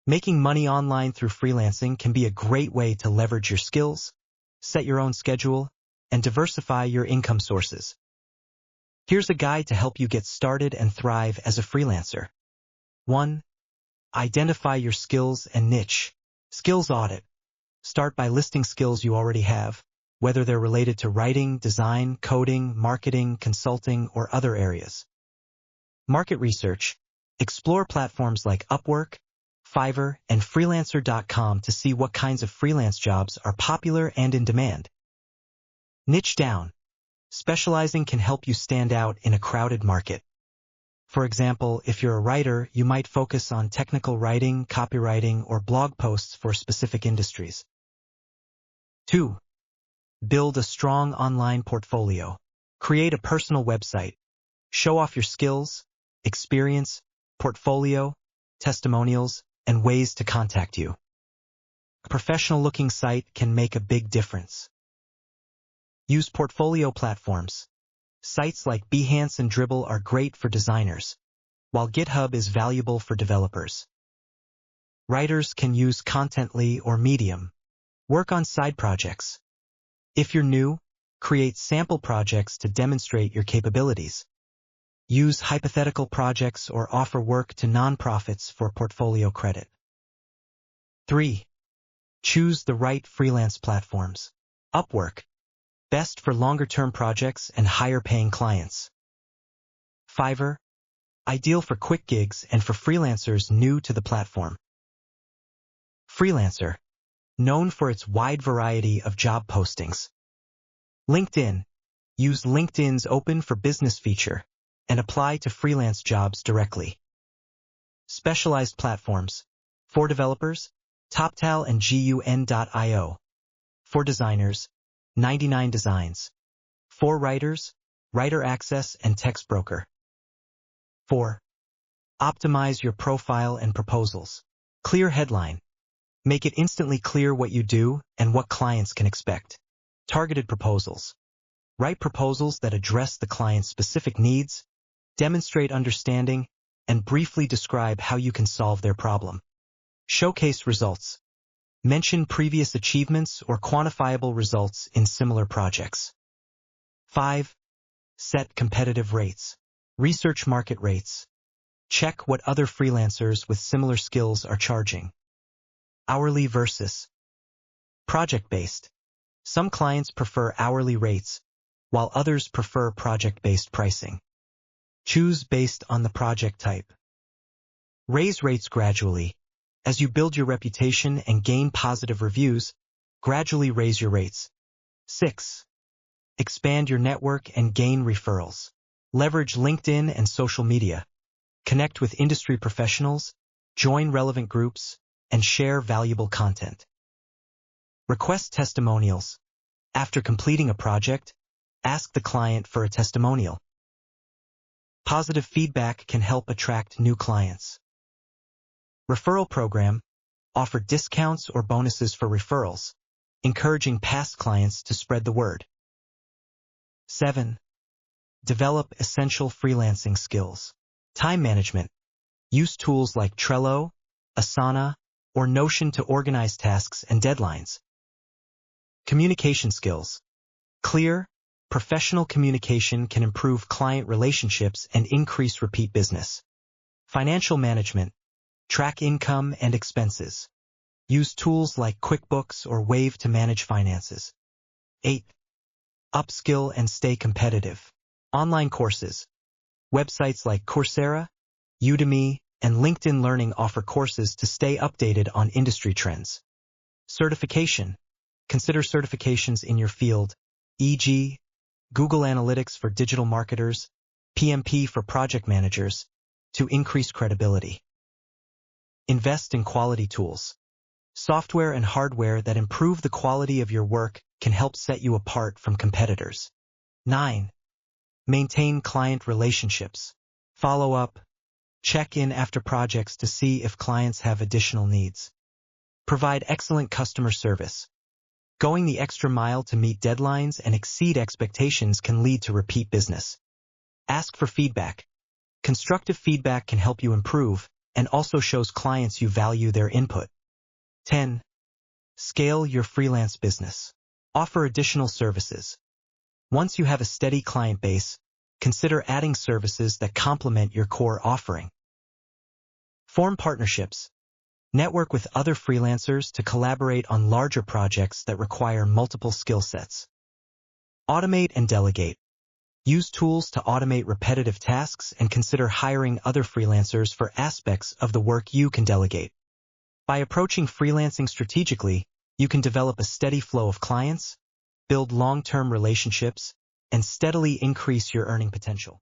Making money online through freelancing can be a great way to leverage your skills, set your own schedule, and diversify your income sources. Here's a guide to help you get started and thrive as a freelancer. 1. Identify your skills and niche. Skills audit. Start by listing skills you already have, whether they're related to writing, design, coding, marketing, consulting, or other areas. Market research. Explore platforms like Upwork, Fiverr, and freelancer.com to see what kinds of freelance jobs are popular and in demand. Niche down. Specializing can help you stand out in a crowded market. For example, if you're a writer, you might focus on technical writing, copywriting, or blog posts for specific industries. 2. Build a strong online portfolio. Create a personal website. Show off your skills, experience, portfolio, testimonials, and ways to contact you. A professional-looking site can make a big difference. Use portfolio platforms. Sites like Behance and Dribbble are great for designers, while GitHub is valuable for developers. Writers can use Contently or Medium. Work on side projects. If you're new, create sample projects to demonstrate your capabilities. Use hypothetical projects or offer work to nonprofits for portfolio credit. 3. Choose the right freelance platforms. Upwork. Best for longer-term projects and higher-paying clients. Fiverr. Ideal for quick gigs and for freelancers new to the platform. Freelancer. Known for its wide variety of job postings. LinkedIn. Use LinkedIn's Open for Business feature and apply to freelance jobs directly. Specialized platforms. For developers, TopTal and GUN.io. For designers, 99 Designs. For writers, Writer Access and TextBroker. 4. Optimize your profile and proposals. Clear headline. Make it instantly clear what you do and what clients can expect. Targeted proposals. Write proposals that address the client's specific needs, demonstrate understanding, and briefly describe how you can solve their problem. Showcase results. Mention previous achievements or quantifiable results in similar projects. 5. Set competitive rates. Research market rates. Check what other freelancers with similar skills are charging. Hourly versus project-based. Some clients prefer hourly rates, while others prefer project-based pricing. Choose based on the project type. Raise rates gradually. As you build your reputation and gain positive reviews, gradually raise your rates. 6. Expand your network and gain referrals. Leverage LinkedIn and social media. Connect with industry professionals, join relevant groups, and share valuable content. Request testimonials. After completing a project, ask the client for a testimonial. Positive feedback can help attract new clients. Referral program. Offer discounts or bonuses for referrals, encouraging past clients to spread the word. 7. Develop essential freelancing skills. Time management. Use tools like Trello, Asana, or Notion to organize tasks and deadlines. Communication skills. Clear, professional communication can improve client relationships and increase repeat business. Financial management. Track income and expenses. Use tools like QuickBooks or Wave to manage finances. 8. Upskill and stay competitive. Online courses. Websites like Coursera, Udemy, and LinkedIn Learning offer courses to stay updated on industry trends. Certification. Consider certifications in your field, e.g., Google Analytics for digital marketers, PMP for project managers, to increase credibility. Invest in quality tools. Software and hardware that improve the quality of your work can help set you apart from competitors. 9. Maintain client relationships. Follow up. Check in after projects to see if clients have additional needs. Provide excellent customer service. Going the extra mile to meet deadlines and exceed expectations can lead to repeat business. Ask for feedback. Constructive feedback can help you improve, and also shows clients you value their input. 10. Scale your freelance business. Offer additional services. Once you have a steady client base, consider adding services that complement your core offering. Form partnerships. Network with other freelancers to collaborate on larger projects that require multiple skill sets. Automate and delegate. Use tools to automate repetitive tasks and consider hiring other freelancers for aspects of the work you can delegate. By approaching freelancing strategically, you can develop a steady flow of clients, build long-term relationships, and steadily increase your earning potential.